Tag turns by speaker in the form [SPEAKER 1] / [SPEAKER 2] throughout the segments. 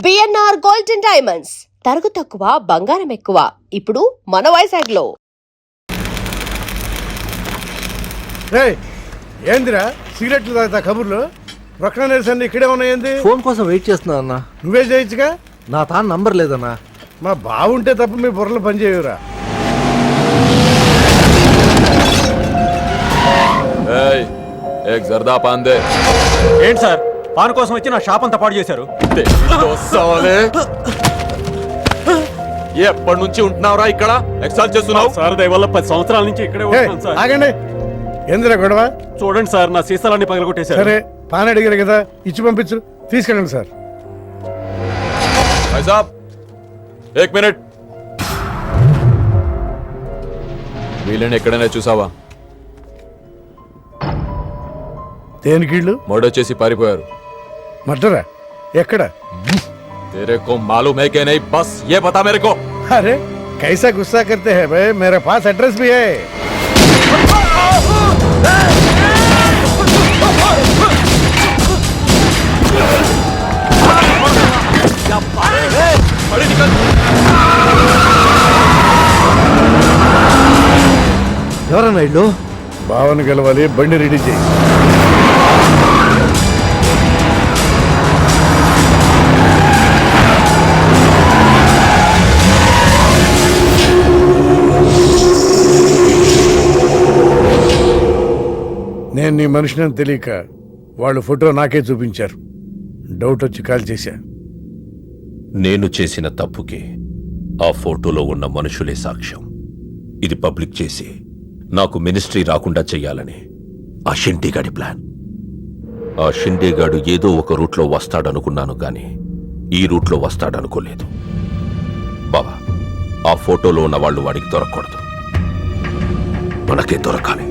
[SPEAKER 1] BNR golden diamonds తరుగు తక్కువ బంగారం ఎక్కువ ఇప్పుడు మన వైజాగ్ లో.
[SPEAKER 2] ఏందిరా సిగరెట్లు తాగుతా కబుర్లు ప్రొక్లనేషన్ ఇక్కడే ఉన్నాయండి.
[SPEAKER 3] ఫోన్ కోసం వెయిట్ చేస్తున్నా అన్న.
[SPEAKER 2] నువ్వే చేయొచ్చుగా.
[SPEAKER 3] నా తాను నంబర్ లేదన్నా.
[SPEAKER 2] మా బావుంటే తప్ప మీ బుర్రలు పనిచేయవురా.
[SPEAKER 4] జర్దా పాన్ దే.
[SPEAKER 5] ఏంటి సార్ పాన్ కోసం వచ్చి నా షాప్ అంతా పాడు చేశారు.
[SPEAKER 4] ఎప్పటి నుంచి ఉంటున్నావురా ఇక్కడ? ఎక్సాల్ చేస్తున్నావు
[SPEAKER 5] సార్ దయవల్ల 10 సంవత్సరాల నుంచి ఇక్కడే ఉంటున్నాను సార్.
[SPEAKER 2] ఆగండి, ఏందిరా గొడవ?
[SPEAKER 5] చూడండి సార్ నా సీసాలన్నీ పగలగొట్టేశారు.
[SPEAKER 2] సరే పాన్ అడిగారు కదా, ఇచ్చి పంపించు, తీసుకెళ్ళండి సార్.
[SPEAKER 4] भाई साहब एक मिनट. వీళ్ళని ఎక్కడైనా చూసావా?
[SPEAKER 2] దేనికిళ్ళు
[SPEAKER 4] మర్డర్ చేసి పారిపోయారు.
[SPEAKER 2] మర్డరా? ఎక్కడ?
[SPEAKER 4] तेरे को मालूम है कि नहीं? बस ये बता मेरे को.
[SPEAKER 2] अरे कैसा गुस्सा करते हैं भाई, मेरे पास एड्रेस भी है.
[SPEAKER 3] ఎవరన్నా ఇల్లు?
[SPEAKER 2] భావన గెలవాలి, బండి రెడీ చేయి. నేను నీ మనిషిని తెలియక వాళ్ళు ఫోటో నాకే చూపించారు. డౌట్ వచ్చి కాల్ చేశా.
[SPEAKER 6] నేను చేసిన తప్పుకి ఆ ఫోటోలో ఉన్న మనుషులే సాక్ష్యం. ఇది పబ్లిక్ చేసి నాకు మినిస్ట్రీ రాకుండా చెయ్యాలని ఆ షిండేగాడి ప్లాన్. ఆ షిండేగాడు ఏదో ఒక రూట్లో వస్తాడనుకున్నాను గాని ఈ రూట్లో వస్తాడనుకోలేదు. బావా, ఆ ఫోటోలో ఉన్న వాళ్ళు వాడికి దొరకకూడదు, మనకే దొరకాలి.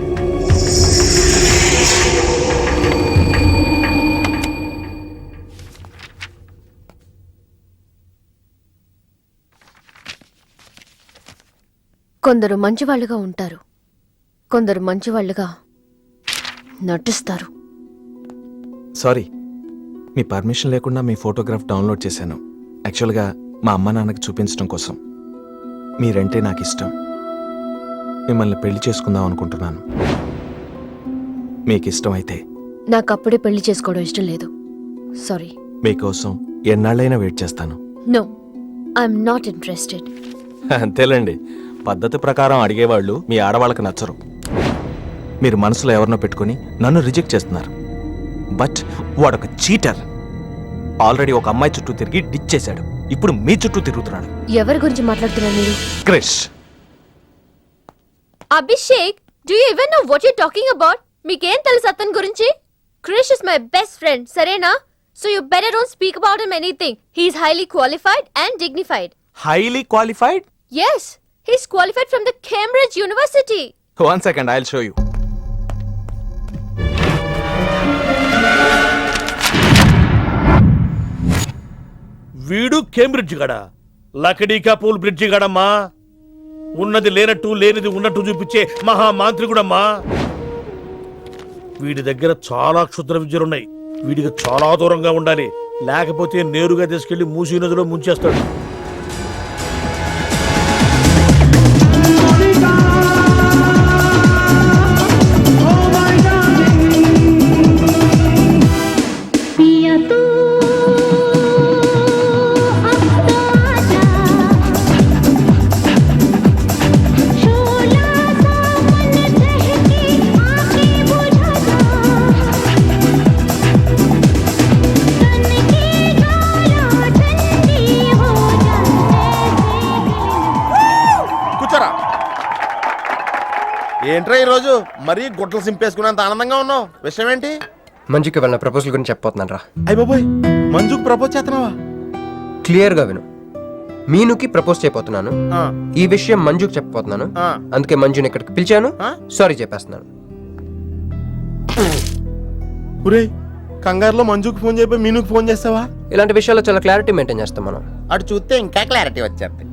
[SPEAKER 7] కొందరు మంచివాళ్ళుగా ఉంటారు, కొందరు మంచివాళ్ళుగా నటిస్తారు.
[SPEAKER 8] సారీ, మీ పర్మిషన్ లేకుండా మీ ఫోటోగ్రాఫ్ డౌన్లోడ్ చేశాను. యాక్చువల్గా మా అమ్మ నాన్నకి చూపించడం కోసం. మీరంటే నాకు ఇష్టం. మిమ్మల్ని పెళ్లి చేసుకుందాం అనుకుంటున్నాను. మీకు ఇష్టం అయితే.
[SPEAKER 7] నాకు అప్పుడే పెళ్లి చేసుకోవడం ఇష్టం లేదు. సారీ.
[SPEAKER 8] మీకోసం ఎన్నాళ్ళైనా వెయిట్ చేస్తాను.
[SPEAKER 7] No, I'm not interested.
[SPEAKER 8] అంతేలేండి, పద్ధతి ప్రకారం అడిగేవాళ్ళు మీ ఆడవాళ్ళకి నచ్చరు. మీరు మనసులో ఎవరినో పెట్టుకుని నన్ను రిజెక్ట్ చేస్తున్నారు. బట్ వాడొక చీటర్. ఆల్రెడీ ఒక అమ్మాయి చుట్టూ తిరిగి డిచ్ చేశాడు. ఇప్పుడు మీ చుట్టూ తిరుగుతున్నాడు.
[SPEAKER 7] ఎవరి గురించి మాట్లాడుతున్నారు మీరు?
[SPEAKER 8] Krish.
[SPEAKER 7] Abhishek, do you even know what you talking about? మీకేం తెలుసు అతని గురించి? Krish is my best friend, సరేనా? So you better don't speak about him anything. He is highly qualified and dignified.
[SPEAKER 8] Highly qualified?
[SPEAKER 7] Yes, he's qualified from the Cambridge University.
[SPEAKER 8] 1 second, I'll show you.
[SPEAKER 9] వీడు Cambridge గడా, లకడీకా pool bridge గడమ్మా. ఉన్నది లేనట్టు లేనిది ఉన్నట్టు చూపించే మహామాంత్రికుడమ్మా. వీడి దగ్గర చాలా క్షుద్ర విద్యలున్నాయి. వీడికి చాలా దూరంగా ఉండాలి, లేకపోతే నేరుగా తీసుకెళ్లి మూసీ నదిలో ముంచేస్తాడు.
[SPEAKER 10] ఏంట్రా ఈరోజు మరీ గుట్టలు సింపేసుకున్నంత ఆనందంగా ఉన్నావు? విషయం ఏంటి?
[SPEAKER 11] మంజుకి వెళ్ళిన ప్రపోజల్ గురించి చెప్పబోతున్నాను రా.
[SPEAKER 10] అయ్య బాబోయ్, మంజుకి ప్రపోజ్ చేస్తున్నావా?
[SPEAKER 11] క్లియర్గా విను. మీనుకి ప్రపోజ్ చేయబోతున్నాను. ఈ విషయం మంజుకి చెప్పబోతున్నాను. అందుకే మంజుని ఇక్కడికి పిలిచాను. సారీ చెప్పేస్తున్నాను.
[SPEAKER 10] కంగారులో మంజుకి ఫోన్ చేయబోయి మీనుకి ఫోన్ చేస్తావా?
[SPEAKER 11] ఇలాంటి విషయాల్లో చాలా క్లారిటీ మెయింటైన్ చేస్తాం మనం.
[SPEAKER 10] అటు చూస్తే ఇంకా క్లారిటీ వచ్చేది.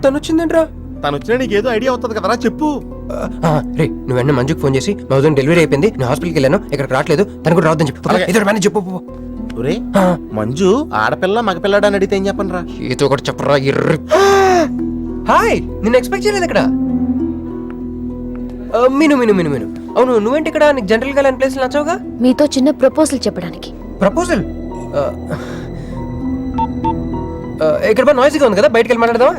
[SPEAKER 11] తను వచ్చిందేంట్రా?
[SPEAKER 10] తను వచ్చినా నీకేదో ఐడియా అవుతుంది కదరా చెప్పు.
[SPEAKER 11] రే నువ్వు వెంటనే మంజుకి ఫోన్ చేసి మా వదిన డెలివరీ అయిపోయింది, నేను హాస్పిటల్కి వెళ్ళాను, ఇక్కడికి రావట్లేదు, తను కూడా రావద్దని చెప్పు.
[SPEAKER 10] అలాగే.
[SPEAKER 11] ఏదో మేనేజ్ చెప్పు.
[SPEAKER 10] ఒరే మంజు ఆడపిల్ల మగపిల్లాడు అని అడిగితే ఏం చెప్పను రా?
[SPEAKER 11] ఏదో ఒకటి చెప్పరా ఎర్రి. హాయ్, నిన్ను ఎక్స్పెక్ట్ చేయలేదు ఇక్కడ. మీను మీను మీను మీను అవును, నువ్వేంటి ఇక్కడ? నీకు జనరల్ గా ప్లేస్ నచ్చవుగా?
[SPEAKER 7] మీతో చిన్న ప్రపోజల్ చెప్పడానికి.
[SPEAKER 11] ప్రపోజల్? ఇక్కడ బాగా నాయిస్గా ఉంది కదా, బయటకు వెళ్ళి మాట్లాడదామా?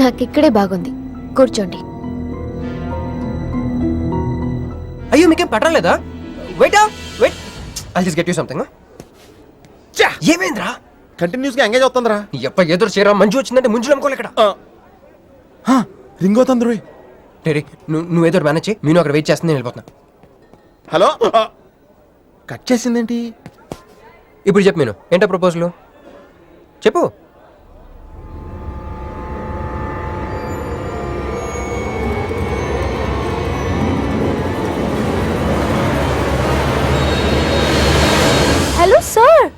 [SPEAKER 7] నాకు ఇక్కడే బాగుంది, కూర్చోండి.
[SPEAKER 11] అయ్యో మీకేం పట్టలేదా? Wait wait, I'll just get you something. ఏమైందిరా?
[SPEAKER 10] కంటిన్యూస్ గా ఎంగేజ్ అవుతుందిరా.
[SPEAKER 11] ఎప్ప ఎదురు చేరా, మంజు వచ్చిందంటే ముంజు నమ్ముకోలే ఇక్కడ.
[SPEAKER 10] రింగ్ అవుతుంది రోయ్.
[SPEAKER 11] రే నువ్వు ఏదో మేనేజ్ చేయి, నేను అక్కడ వెయిట్ చేస్తుంది, నేను వెళ్ళిపోతున్నా.
[SPEAKER 10] హలో, కట్ చేసిందేంటి?
[SPEAKER 11] ఇప్పుడు చెప్పు మీను, ఏంటో ప్రపోజల్ చెప్పు.
[SPEAKER 7] హలో సార్,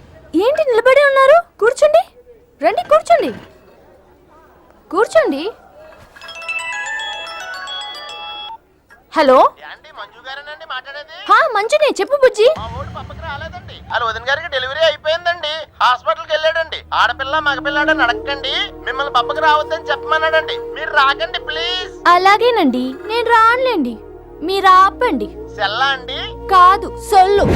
[SPEAKER 7] ఏంటి నిలబడి ఉన్నారు? కూర్చోండి, రండి కూర్చోండి, కూర్చోండి. హలో, మంజునే చెప్పు బుజ్జి.
[SPEAKER 10] రాలేదండి, వాళ్ళ వదిన గారికి డెలివరీ అయిపోయిందండి, హాస్పిటల్కి వెళ్ళాడండి. ఆడపిల్ల మగపిల్లాడని అడగండి, మిమ్మల్ని పప్పకి రావద్దని చెప్పమన్నాడండి. మీరు రాకండి ప్లీజ్.
[SPEAKER 7] అలాగేనండి, నేను రానులేండి, మీరు ఆపండి.
[SPEAKER 10] సెల్లా అండి?
[SPEAKER 7] కాదు, సొల్లు.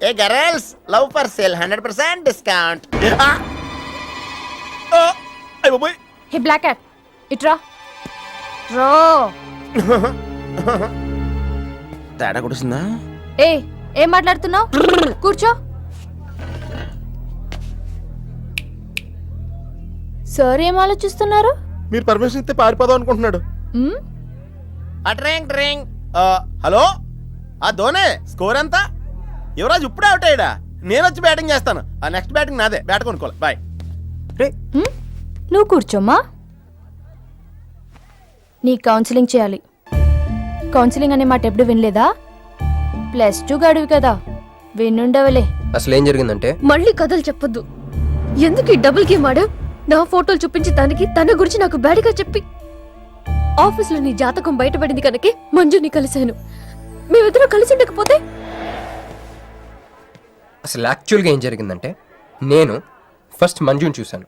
[SPEAKER 10] Hey girls, love for sale 100% discount.
[SPEAKER 7] Hey black cat, ఇట్రా రో.
[SPEAKER 10] తేడా కుడిసిందా?
[SPEAKER 7] ఏం మాట్లాడుతున్నావు? కూర్చో. సార్ ఏం ఆలోచిస్తున్నారు?
[SPEAKER 10] మీరు పర్మిషన్ ఇస్తే పారిపోదాం అనుకుంటున్నాడు. హలో, ఆ ధోనే స్కోర్ ఎంత? యువరాజ్ ఇప్పుడే అవుట్ అయ్యాడా? నేను వచ్చి బ్యాటింగ్ చేస్తాను. ఆ నెక్స్ట్ బ్యాటింగ్ నాదే, బ్యాట్ కొనుక్కోవాలి. బాయ్.
[SPEAKER 7] నువ్వు కూర్చోమ్మా. నీ కౌన్సిలింగ్ చేయాలి. కౌన్సిలింగ్ అనే మాట ఎప్పుడు వినలేదా? +2 గడువు కదా, వినుండవలే.
[SPEAKER 11] అసలు ఏం జరిగిందంటే,
[SPEAKER 7] మళ్ళీ కథలు చెప్పొద్దు. ఎందుకు ఈ డబుల్ గేమ్ ఆడా? నా ఫోటోలు చూపించి దానికి తన గురించి నాకు బ్యాడ్గా చెప్పి ఆఫీస్లో నీ జాతకం బయటపడింది కనుకే మంజుని కలిశాను. మేమిద్దరం కలిసి ఉండకపోతే?
[SPEAKER 11] అసలు యాక్చువల్గా ఏం జరిగిందంటే, నేను ఫస్ట్ మంజుని చూశాను,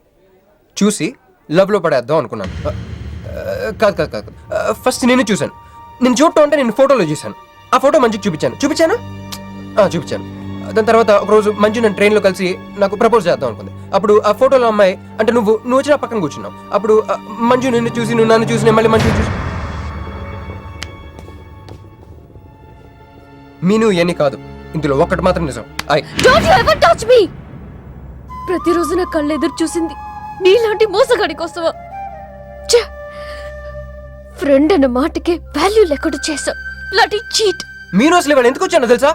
[SPEAKER 11] చూసి లవ్లో పడేద్దాం అనుకున్నాను. కాదు కాదు కాదు, ఫస్ట్ నేను చూశాను. నేను చూడటం అంటే నేను ఫోటోలో చూశాను. ఆ ఫోటో మంజుకి చూపించాను. దాని తర్వాత ఒకరోజు మంజు నేను ట్రైన్లో కలిసి నాకు ప్రపోజ్ చేద్దాం అనుకుంది. అప్పుడు ఆ ఫోటోలో అమ్మాయి అంటే నువ్వు వచ్చి నా పక్కన కూర్చున్నావు. అప్పుడు మంజు నిన్ను చూసి, నువ్వు నన్ను చూసి, నేను మళ్ళీ మంజుని చూసి. మీను ఇవన్నీ కాదు, ఇందులో ఒక్కటి మాత్రం నిజం.
[SPEAKER 7] Don't you ever touch me! ప్రతిరోజు నా కళ్ళు ఎదురు చూసింది నీలాంటి మోసగాడి కోసమా? ఫ్రెండ్ అన్న మాటకే వాల్యూ లేకుండా చేశావు. Bloody cheat.
[SPEAKER 11] మీను అసలు ఇవాళ ఎందుకు వచ్చానో తెలుసా?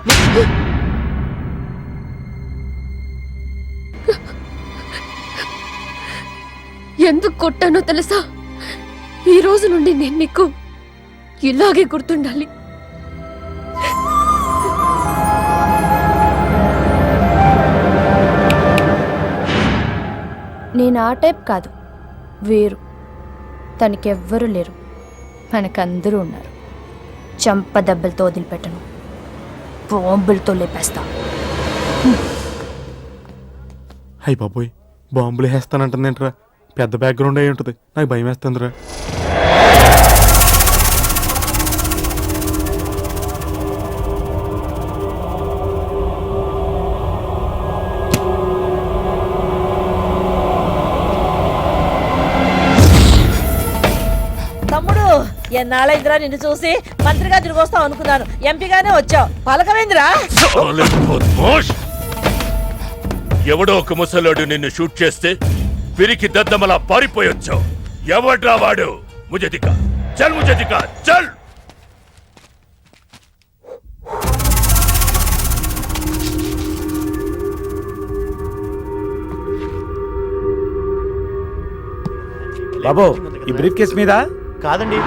[SPEAKER 7] ఎందుకు కొట్టానో తెలుసా? ఈ రోజు నుండి నేను నీకు ఇలాగే గుర్తుండాలి. నేను ఆ టైప్ కాదు, వేరు. తనకెవ్వరూ లేరు, మనకందరూ ఉన్నారు. చంప దెబ్బలతో వదిలిపెట్టను, బాంబులతో లేపేస్తా.
[SPEAKER 5] అయ్యి బాబోయ్, బాంబులు వేస్తానంటుందేంట్రా? పెద్ద బ్యాక్గ్రౌండ్ అయి ఉంటుంది, నాకు భయం వేస్తుందిరా.
[SPEAKER 12] తమ్ముడు, ఎన్నాళ్ళైందిరా నిన్ను చూసి? మంత్రిగా తిరిగి వస్తావు అనుకున్నాను, ఎంపీగానే వచ్చావు. పలకవేందిరా?
[SPEAKER 6] ఎవడో ఒక ముసలోడు నిన్ను షూట్ చేస్తే పిరికి దద్దమలా పారిపోయొచ్చావు. ఎవడ్రా వాడు? ముజే దిక్కా, చల్ ముజే దిక్కా, చల్.
[SPEAKER 9] బాబు, ఈ బ్రీఫ్ కేస్ మీద?
[SPEAKER 5] కాదండి.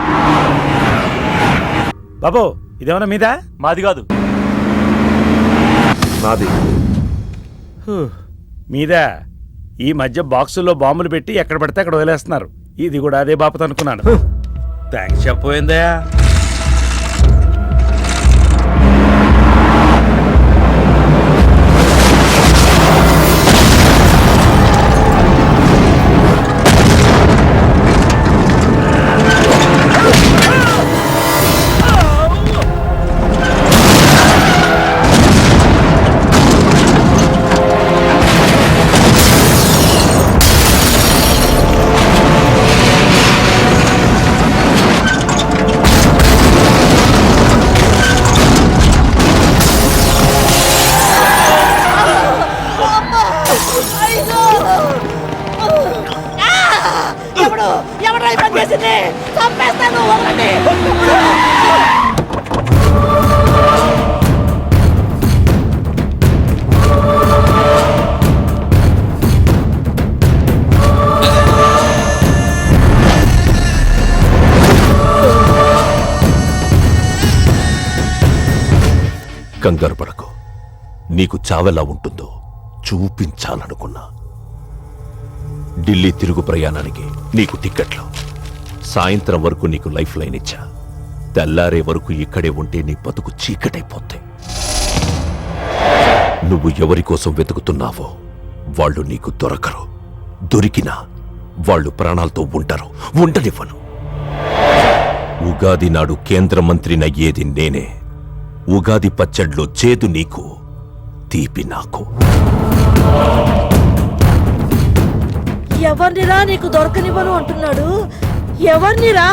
[SPEAKER 9] బాబు, ఇదేమన్నా మీద?
[SPEAKER 5] మాది కాదు.
[SPEAKER 9] నాది. మీద ఈ మధ్య బాక్సుల్లో బాంబులు పెట్టి ఎక్కడ పడితే అక్కడ వదిలేస్తున్నారు. ఇది కూడా అదే బాపత అనుకున్నాను. థ్యాంక్స్ చెప్పబోయిందా.
[SPEAKER 12] ఎవడై పని చేసింది? చంపేస్తాను, వదలండి.
[SPEAKER 6] కంగారు పడకు. నీకు చావెలా ఉంటుందో చూపించాలనుకున్నా. ఢిల్లీ తిరుగు ప్రయాణానికి నీకు టిక్కెట్లు. సాయంత్రం వరకు నీకు లైఫ్ లైన్ ఇచ్చా. తెల్లారే వరకు ఇక్కడే ఉంటే నీ బతుకు చీకటైపోతే. నువ్వు ఎవరి కోసం వెతుకుతున్నావో వాళ్ళు నీకు దొరకరు. దొరికినా వాళ్ళు ప్రాణాలతో ఉంటారు. ఉండనివ్వను. ఉగాది నాడు కేంద్ర మంత్రినయ్యేది నేనే. ఉగాది పచ్చడ్లో చేదు నీకు, తీపి నాకు.
[SPEAKER 12] ఎవరినిరా నీకు దొరకనివ్వను అంటున్నాడు? ఎవరినిరా?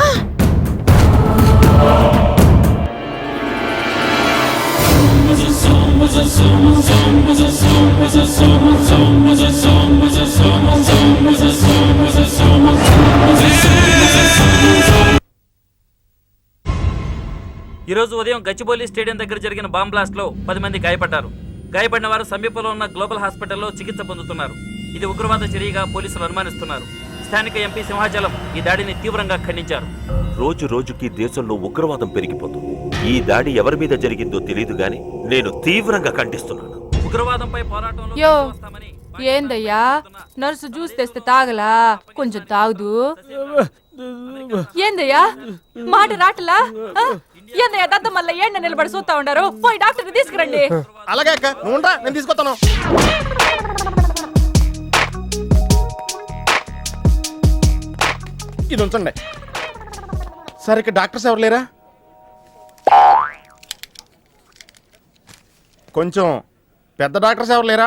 [SPEAKER 13] ఈరోజు ఉదయం గచ్చిబౌలి స్టేడియం దగ్గర జరిగిన బాంబ్ బ్లాస్ట్ లో 10 మంది గాయపడ్డారు. గాయపడిన వారు సమీపంలో ఉన్న గ్లోబల్ హాస్పిటల్లో చికిత్స పొందుతున్నారు. ఇది ఉగ్రవాద చర్యగా పోలీసులు అనుమానిస్తున్నారు. స్థానిక ఎంపీ సింహాచలం ఈ దాడిని తీవ్రంగా ఖండించారు.
[SPEAKER 6] రోజు రోజుకి దేశంలో ఉగ్రవాదం పెరిగిపోతుంది. ఈ దాడి ఎవరి మీద జరిగిందో తెలియదు గాని నేను తీవ్రంగా ఖండిస్తున్నాను.
[SPEAKER 13] ఉగ్రవాదంపై పోరాటంలో
[SPEAKER 14] యో ఏందయ్యా, నర్సు జ్యూస్ తెస్తే తాగలా? కొంచెం తాగుదు. ఏందయ్యా మాట రాటలా? ఏందయ్యా దత్త మళ్ళీ ఏండ నిలబడి చూస్తా ఉండారు? పోయి డాక్టర్ని తీసుకురండి.
[SPEAKER 10] అలాగే అక్క, నువ్వు నేను తీసుకొస్తాను. ఇది ఉంచండి. సార్ ఇక్కడ డాక్టర్స్ ఎవరు లేరా? కొంచెం పెద్ద డాక్టర్స్ ఎవరు లేరా?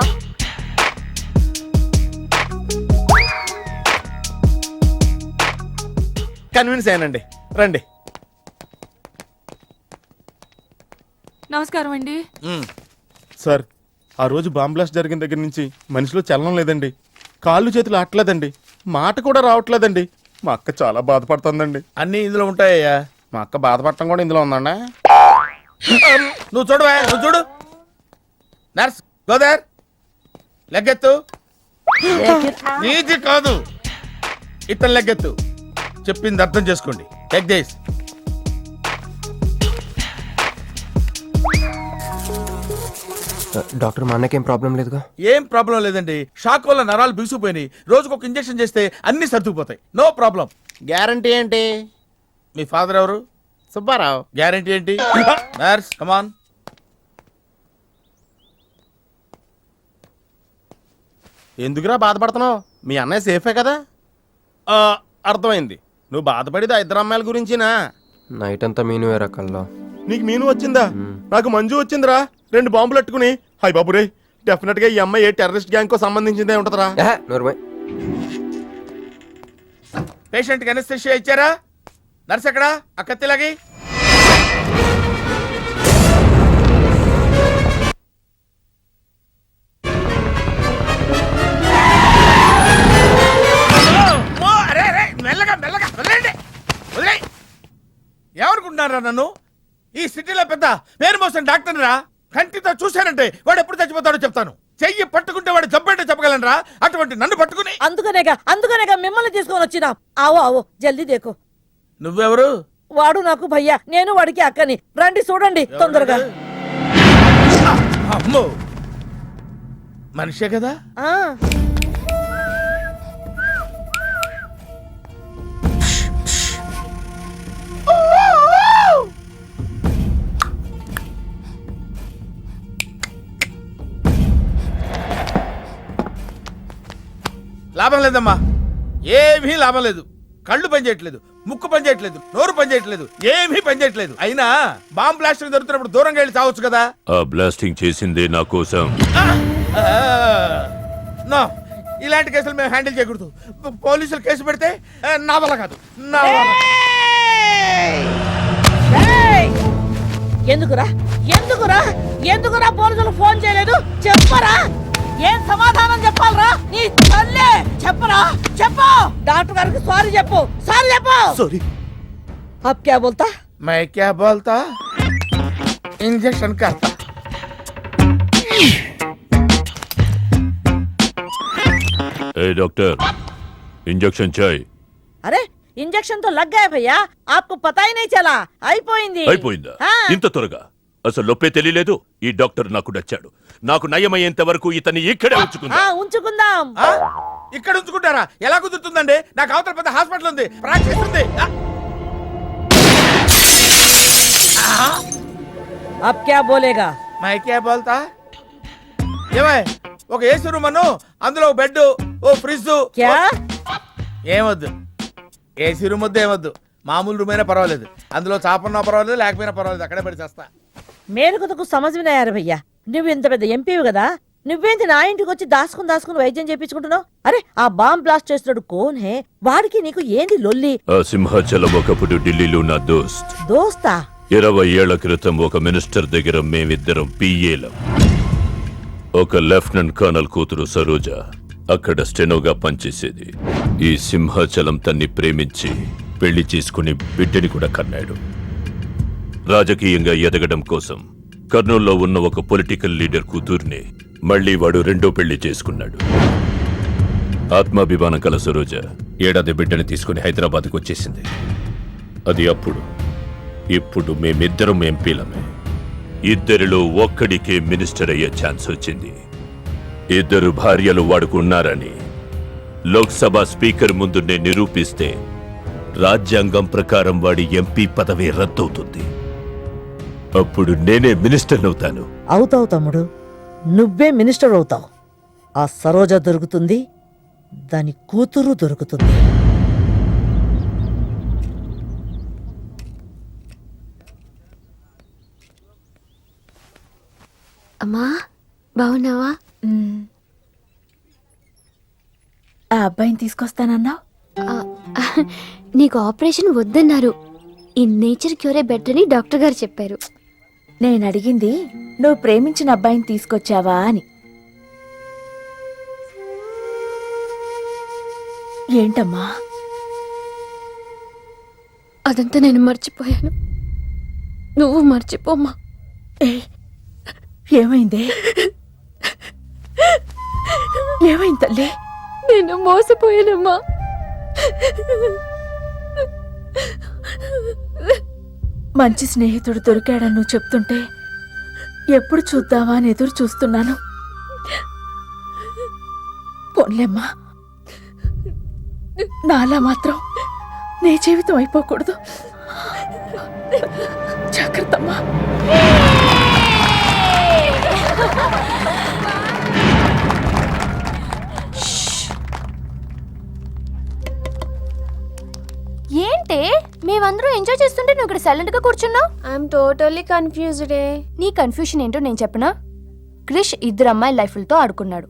[SPEAKER 10] కన్విన్స్ అయ్యానండి, రండి.
[SPEAKER 14] నమస్కారం అండి.
[SPEAKER 10] సార్ ఆ రోజు బాంబ్ బ్లాస్ట్ జరిగిన దగ్గర నుంచి మనిషిలో చలనం లేదండి. కాళ్ళు చేతులు ఆటలేదండి. మాట కూడా రావట్లేదండి. మా అక్క చాలా బాధపడుతుందండి.
[SPEAKER 9] అన్నీ ఇందులో ఉంటాయ్యా.
[SPEAKER 10] మా అక్క బాధపడటం కూడా ఇందులో ఉందండి.
[SPEAKER 9] నువ్వు చూడవా, నువ్వు చూడు. నర్స్ గోదర్, లెగ్గెత్తు. నీది కాదు, ఇతను లెగ్గెత్తు. చెప్పింది అర్థం చేసుకోండి. Take this.
[SPEAKER 11] డాక్టర్ మా అన్నకేం ప్రాబ్లం లేదుగా?
[SPEAKER 9] ఏం ప్రాబ్లం లేదండి. షాక్ వల్ల నరాలు బిగుసిపోయినాయి. రోజుకు ఒక ఇంజెక్షన్ చేస్తే అన్ని సర్దుకుపోతాయి. No problem.
[SPEAKER 10] గ్యారంటీ ఏంటి?
[SPEAKER 9] మీ ఫాదర్ ఎవరు?
[SPEAKER 10] సుబ్బారావు.
[SPEAKER 9] గ్యారంటీ ఏంటి? నర్స్ కమాన్.
[SPEAKER 10] ఎందుకురా బాధపడుతున్నావు? మీ అన్నయ్య సేఫే కదా? అర్థమైంది. నువ్వు బాధపడేది ఆ ఇద్దరు అమ్మాయిల గురించినా?
[SPEAKER 11] నైట్ అంతా మీను వేరా కల్లో.
[SPEAKER 10] నీకు మీను వచ్చిందా? నాకు మంజు వచ్చిందిరా. 2 బాంబులు అట్టుకుని. హాయ్ బాబు రే, డెఫినెట్ గా ఈ అమ్మాయి ఏ టెర్రరిస్ట్ గ్యాంగ్ కో సంబంధించిందే ఉంటదిరా.
[SPEAKER 9] పేషెంట్ కి అనస్థిషియా ఇచ్చారా? నర్స్ ఎక్కడా? ఆ కత్తిలాగి. మెల్లగా మెల్లగా వదిలేండి, వదిలే. ఏమనుకుంటున్నారా నన్ను? ఈ సిటీలో పెద్ద పేరు మోసం డాక్టర్ రా. కంటితో చూశానంటే వాడు ఎప్పుడు చచ్చిపోతాడో చెప్తాను. చెయ్యి పట్టుకుంటే వాడు జబ్బేంటో చెప్పగలనరా? అటువంటి నన్ను పట్టుకుని.
[SPEAKER 12] అందుకనేగా మిమ్మల్ని తీసుకొని వచ్చినా. ఆవో ఆవో జల్దీ దేకో.
[SPEAKER 9] నువ్వెవరు?
[SPEAKER 12] వాడు నాకు భయ్యా, నేను వాడికి అక్కని. రండి చూడండి తొందరగా.
[SPEAKER 9] అమ్మో, మనిషే కదా? లాభం లేదమ్మా, ఏమీ లాభం లేదు. కళ్ళు పనిచేయట్లేదు, ముక్కు పనిచేయట్లేదు, నోరు పనిచేయట్లేదు, ఏమీ పనిచేయట్లేదు. అయినా బాంబ్ బ్లాస్టింగ్ జరుగుతున్నప్పుడు దూరంగా వెళ్ళి చావచ్చు కదా.
[SPEAKER 6] ఆ బ్లాస్టింగ్ చేసిందే నా కోసం.
[SPEAKER 9] నో, ఇలాంటి కేసులు మేము హ్యాండిల్ చేయకూడదు. పోలీసులు కేసు పెడితే నా వల్ల కాదు, నా వల్ల.
[SPEAKER 12] ఎందుకురా ఎందుకురా ఎందుకురా పోలీసులు ఫోన్ చేయలేదు? చెప్పరా, ఏం సమాధానం చెప్పాలరా? నీ తల్లే చెప్పరా, చెప్పు. డాక్టర్ గారికి సారీ చెప్పు, సారీ చెప్పు.
[SPEAKER 3] సారీ.
[SPEAKER 12] అబ్ క్యా బోల్తా?
[SPEAKER 9] मैं क्या बोलता, इंजेक्शन करता.
[SPEAKER 6] ఏ డాక్టర్, ఇంజెక్షన్ చాయ్.
[SPEAKER 12] అరే ఇంజెక్షన్ తో లగ్ గయా భయ్యా, ఆప్కు పతా హీ నహీ చలా. అయిపోయింది.
[SPEAKER 6] అయిపోయిందా?
[SPEAKER 12] हाँ.
[SPEAKER 6] ఇంత త్వరగా? అసలు నొప్పే తెలియలేదు. ఈ డాక్టర్ నాకు నచ్చాడు. నాకు నయమయ్యేంత వరకు ఇతన్ని ఇక్కడే ఉంచుకుందా.
[SPEAKER 12] ఉంచుకుందాం.
[SPEAKER 9] ఇక్కడ ఉంచుకుంటారా? ఎలా కుదురుతుందండి? నాకు అవతల పెద్ద హాస్పిటల్ ఉంది, ప్రాక్టీస్ ఉంది.
[SPEAKER 12] అబ్ క్యా బోలేగా?
[SPEAKER 9] मैं क्या बोलता, ఏమై ఒక ఏసీ రూమ్ అను, అందులో ఒక బెడ్, ఓ ఫ్రిడ్జ్.
[SPEAKER 12] క్యా?
[SPEAKER 9] ఏమొద్దు, ఏసీ రూమ్ వద్దు, ఏమొద్దు. మామూలు రూమ్ అయినా పర్వాలేదు, అందులో చాపన్నా పర్వాలేదు, లేకపోయినా పర్వాలేదు, అక్కడే పడి చేస్తా.
[SPEAKER 12] మేరకు తకు సమజ్వినాయారు భయ్యా. నువ్వు ఇంత పెద్ద ఎంపీవి కదా, నువ్వేంటి నా ఇంటికి వచ్చి దాసుకుని వైద్యం చేయించుకుంటున్నావు? అరే ఆ బాంబ్ బ్లాస్ట్ చేస్తున్నాడు కోన్ హే, వాడికి నీకు ఏంది లొల్లి?
[SPEAKER 6] ఆ సింహాచలం ఒకప్పుడు ఢిల్లీలో నా దోస్త్.
[SPEAKER 12] దోస్తా?
[SPEAKER 6] 20 ఏళ్ల క్రితం ఒక మినిస్టర్ దగ్గర మేమిద్దరం పిఏలం. ఒక లెఫ్టినెంట్ కర్నల్ కూతురు సరోజ అక్కడ స్టెనోగా పనిచేసేది. ఈ సింహాచలం తన్ని ప్రేమించి పెళ్లి చేసుకుని బిడ్డని కూడా కన్నాడు. రాజకీయంగా ఎదగడం కోసం కర్నూల్లో ఉన్న ఒక పొలిటికల్ లీడర్ కూతుర్ని మళ్లీ వాడు రెండో పెళ్లి చేసుకున్నాడు. ఆత్మాభిమానం కల సరోజ ఏడాది బిడ్డని తీసుకుని హైదరాబాద్కు వచ్చేసింది. అది అప్పుడు. ఇప్పుడు మేమిద్దరం ఎంపీలమే. ఇద్దరిలో ఒక్కడికే మినిస్టర్ అయ్యే ఛాన్స్ వచ్చింది. 2 భార్యలు వాడుకున్నారని లోక్సభ స్పీకర్ ముందు నేను నిరూపిస్తే రాజ్యాంగం ప్రకారం వాడి ఎంపీ పదవి రద్దవుతుంది. అప్పుడు నేనే మినిస్టర్ అవుతాను.
[SPEAKER 12] అవుతావు తమ్ముడు, నువ్వే మినిస్టర్ అవుతావు. ఆ సరోజ దొరుకుతుంది, దాని కూతురు దొరుకుతుంది.
[SPEAKER 7] అమ్మా బాగున్నావా?
[SPEAKER 14] ఆ అబ్బాయిని తీసుకొస్తానన్నావు.
[SPEAKER 7] నీకు ఆపరేషన్ వద్దన్నారు. ఈ నేచర్ క్యూరే బెటర్ అని డాక్టర్ గారు చెప్పారు.
[SPEAKER 14] నేను అడిగింది నువ్వు ప్రేమించిన అబ్బాయిని తీసుకొచ్చావా అని. ఏంటమ్మా?
[SPEAKER 7] అదంతా నేను మర్చిపోయాను, నువ్వు మర్చిపోమ్మా.
[SPEAKER 14] ఏమైంది? ఏమైంది తల్లి?
[SPEAKER 7] నేను మోసపోయానమ్మా.
[SPEAKER 14] మంచి స్నేహితుడు దొరికాడని నువ్వు చెప్తుంటే ఎప్పుడు చూద్దామా అని ఎదురు చూస్తున్నాను. పోన్లేమ్మా, నాలా మాత్రం నీ జీవితం అయిపోకూడదు. జాగ్రత్తమ్మా.
[SPEAKER 7] ఏంటే మేమందరం ఎంజాయ్ చేస్తుంటే నువ్వు ఇక్కడ సైలెంట్ గా కూర్చున్నావు? I'm totally confused. నీ కన్ఫ్యూషన్ ఏంటో నేను చెప్పనా? క్రిష్ 2 అమ్మాయి లైఫ్లతో ఆడుకున్నాడు.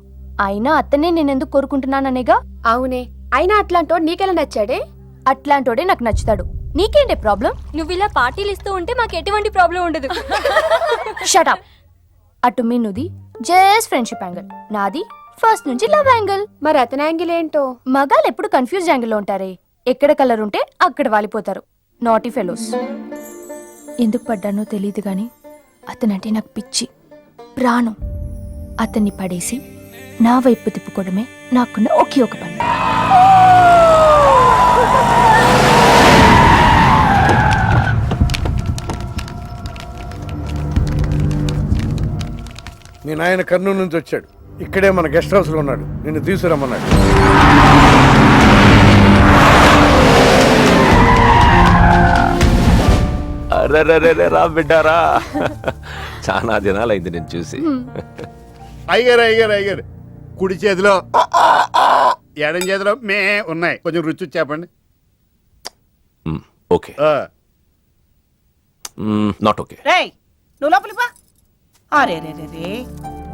[SPEAKER 7] అయినా అతనే నేనెందుకు కోరుకుంటున్నాననేగా. అవునే, అయినా అట్లాంటోడు నీకెలా నచ్చాడే? అట్లాంటోడే నాకు నచ్చుతాడు. నీకేంటే ప్రాబ్లం? నువ్వు ఇలా పార్టీలు ఇస్తూ ఉంటే మాకు ఎటువంటి ప్రాబ్లం ఉండదు. షటప్. అటు మీనుది జస్ట్ ఫ్రెండ్షిప్ యాంగిల్, నాది ఫస్ట్ నుంచి లవ్ యాంగిల్. మరి అతని యాంగిల్ ఏంటో? మగాళ్ళు ఎప్పుడు కన్ఫ్యూజ్ యాంగిల్ లో ఉంటారే. ఎక్కడ కలర్ ఉంటే అక్కడ వాలిపోతారు. Naughty fellows. ఎందుకు పడ్డానో తెలియదు గాని అతనంటే నాకు పిచ్చి, ప్రాణం. అతన్ని పడేసి నా వైపు తిప్పుకోవడమే నాకున్న ఒకే ఒక పని.
[SPEAKER 2] మీ నాయన కర్నూలు నుంచి వచ్చాడు. ఇక్కడే మన గెస్ట్ హౌస్లో ఉన్నాడు. నిన్ను తీసుకురమ్మన్నాడు.
[SPEAKER 6] రా బిడ్డారా, చాలా దినాలైంది నేను చూసి.
[SPEAKER 9] అయ్యారు కుడి చేతిలో ఎడం చేతిలో మే ఉన్నాయి, కొంచెం రుచి చూసి చెప్పండి.
[SPEAKER 6] Okay, not okay.
[SPEAKER 12] రేయ్ నువ్వు లోపలిపా. అరే రే రే రే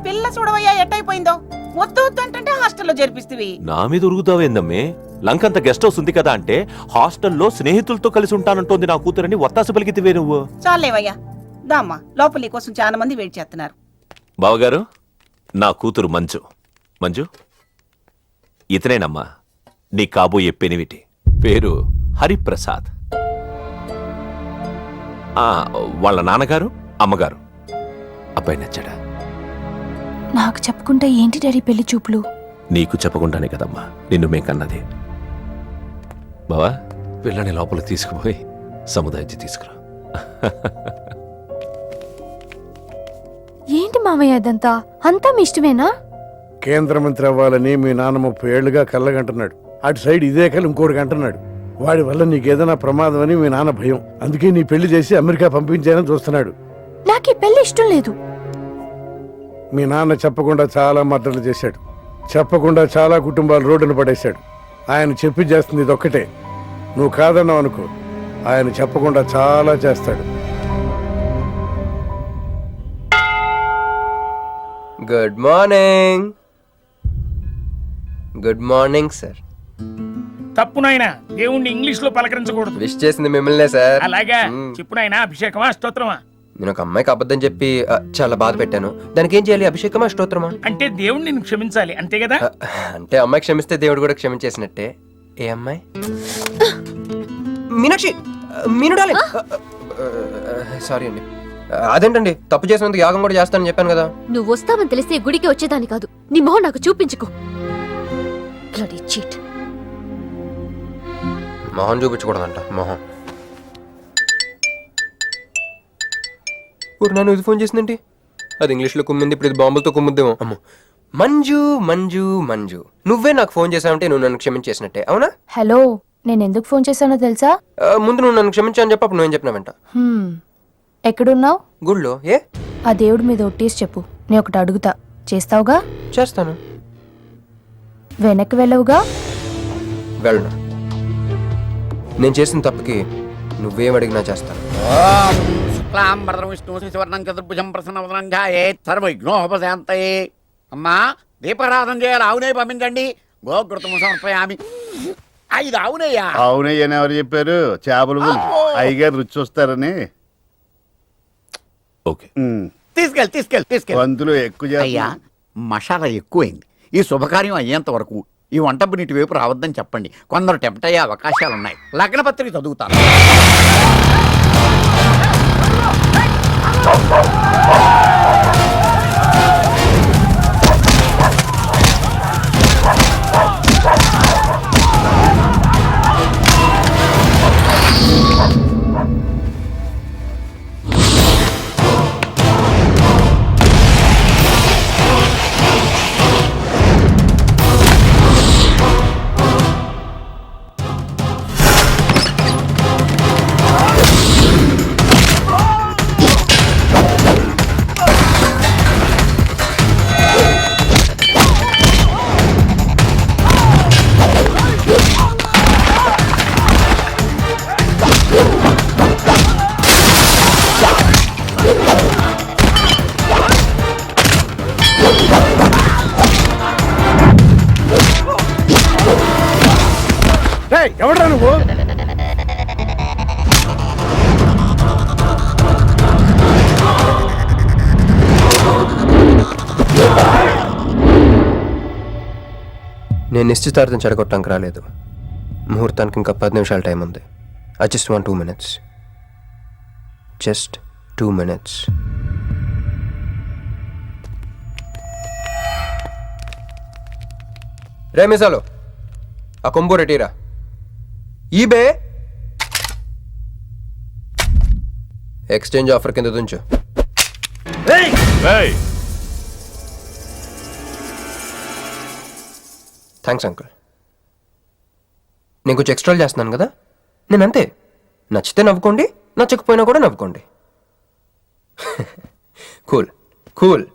[SPEAKER 12] పిల్ల చూడవయ్యా ఎట్టయిపోయిందో. వద్దు వద్దు అంటే హాస్టల్లో చేర్పిస్తేవి.
[SPEAKER 6] నా మీద ఉరుగుతావేందమ్మే? లంకంత గెస్ట్ హౌస్ ఉంది కదా అంటే హాస్టల్లో స్నేహితులతో కలిసి ఉంటానంటోంది నా కూతురని వత్తాసు పలికితివే నువ్వు.
[SPEAKER 12] చాలేవయ్యా, దామ్మా లోపల నీ కోసం చాలా మంది వెయిట్ చేస్తున్నారు.
[SPEAKER 6] బావగారు, నా కూతురు మంజు. మంజు, ఇతనేనమ్మా నీ కాబోయే పెనివిటి. పేరు హరిప్రసాద్. వాళ్ళ నాన్నగారు, అమ్మగారు. అబ్బాయి నచ్చాడా?
[SPEAKER 14] నాకు చెప్పుకుంటే ఏంటి డాడీ పెళ్లి చూపులు?
[SPEAKER 6] నీకు చెప్పకుండానే కదమ్మా నిన్ను మేకన్నది. బావా, పిల్లని లోపల తీసుకుపోయి సముదాయించి తీసుకురా.
[SPEAKER 14] ఏంటి మావయ్య అదంతా? అంతా మీ ఇష్టమేనా?
[SPEAKER 2] కేంద్ర మంత్రి అవ్వాలని మీ నాన్న 30 ఏళ్లుగా కళ్ళగంటున్నాడు. అటు సైడ్ ఇదే కళ్ళు ఇంకోటి అంటున్నాడు. వాడి వల్ల నీకేదైనా ప్రమాదం అని మీ నాన్న భయం. అందుకే నీ పెళ్లి చేసి అమెరికా పంపించాలని చూస్తున్నాడు.
[SPEAKER 14] నాకు ఈ పెళ్లి ఇష్టం లేదు.
[SPEAKER 2] మీ నాన్న చెప్పకుండా చాలా మర్డర్లు చేశాడు. చెప్పకుండా చాలా కుటుంబాలు రోడ్డున పడేశాడు. ఆయన చెప్పి చేస్తుంది ఇదొక్కటే. నువ్వు కాదన్నావు అనుకో, ఆయన చెప్పకుండా చాలా చేస్తాడు.
[SPEAKER 11] Good morning. Good morning sir.
[SPEAKER 9] తప్పు నాయనా, దేవుణ్ణి ఇంగ్లీష్ లో పలకరించకూడదు.
[SPEAKER 11] విష్ చేసింది మిమ్మల్నే సార్.
[SPEAKER 9] అలాగా చెప్పు నాయనా, అభిషేకమా స్తోత్రమా?
[SPEAKER 11] నేను ఒక అమ్మాయికి అబద్ధం చెప్పి చాలా బాధ పెట్టాను. దానికి ఏం చేయాలి? అభిషేకమా స్తోత్రమా?
[SPEAKER 9] అంటే దేవుణ్ణి నిన్ను క్షమించాలి అంతే కదా?
[SPEAKER 11] అంటే అమ్మాయి క్షమిస్తే దేవుడు కూడా క్షమించేసినట్టే. ఏ అమ్మాయి? మీనాక్షి. మీనుడాలి. సారీ అండి. అదేంటండి, తప్పు చేసినందుకు యాగం కూడా చేస్తానని చెప్పాను కదా.
[SPEAKER 7] నువ్వు వస్తావని తెలిస్తే గుడికి వచ్చేదాన్ని కాదు. నీ మొహం నాకు చూపించుకో. Bloody cheat.
[SPEAKER 11] మొహం చూపించకూడదంట. మొహం. ఊరు నన్ను ఇది ఫోన్ చేసిందండి. అది ఇంగ్లీష్లో కుమ్మింది, ఇప్పుడు ఇది బాంబులతో కుమ్ముద్దేమో. అమ్మో. మంజు మంజు మంజు, నువ్వే నాకు ఫోన్ చేసావంటే నువ్వు నన్ను క్షమించేసినట్టే, అవునా?
[SPEAKER 14] హలో, నేను ఎందుకు ఫోన్ చేశానో తెలుసా?
[SPEAKER 11] ముందు నువ్వు నన్ను క్షమించాను చెప్పు, అప్పుడు నువ్వేం చెప్పినావంట.
[SPEAKER 14] ఎక్కడున్నావు?
[SPEAKER 11] గుళ్ళో. ఏ?
[SPEAKER 14] ఆ దేవుడి మీద ఒట్టేసి చెప్పు. నేను ఒకటి అడుగుతా, చేస్తావుగా?
[SPEAKER 11] చేస్తాను.
[SPEAKER 14] వెనక్కి వెళ్ళవుగా?
[SPEAKER 11] వెళ్ళను. నేను చేసిన తప్పుకి నువ్వేం అడిగినా చేస్తాను.
[SPEAKER 10] విష్ణు శివర్ణం చతుర్భుజం ప్రసన్నవదనం ధ్యాయేత్ సర్వవిఘ్నోపశాంతయే. అమ్మా, దీపారాధన చేయాలి. ఆవునే పంపించండి. గోకృతం సమర్పయామి. 5 ఆవునయ్యా.
[SPEAKER 9] అవునయ్యని ఎవరు చెప్పారు? చేపలు అయ్యగారు రుచి చూస్తారని.
[SPEAKER 6] ఓకే,
[SPEAKER 10] తీసుకెళ్ళి
[SPEAKER 9] వంతులు ఎక్కువ
[SPEAKER 10] అయ్యా, మసాలా ఎక్కువైంది. ఈ శుభకార్యం అయ్యేంత వరకు ఈ వంట నీటి వైపు రావద్దని చెప్పండి. కొందరు టెంప్ట్ అయ్యే అవకాశాలున్నాయి. లగ్న పత్రిక చదువుతాను.
[SPEAKER 2] ఎవడ్రా నువ్వు?
[SPEAKER 11] నేను నిశ్చితార్థం చెడగొట్టడానికి రాలేదు. ముహూర్తానికి ఇంకా 10 నిమిషాల టైం ఉంది. I just want 2 minutes. Just 2 minutes. రే మిసాలో, ఆ కొంబు రెటీరా. ఈబే ఎక్స్చేంజ్ ఆఫర్ కింద దుంచు. Thanks uncle. నేను కొంచెం ఎక్స్ట్రాలు చేస్తున్నాను కదా. నేను అంతే. నచ్చితే నవ్వుకోండి, నచ్చకపోయినా కూడా నవ్వుకోండి. Cool cool.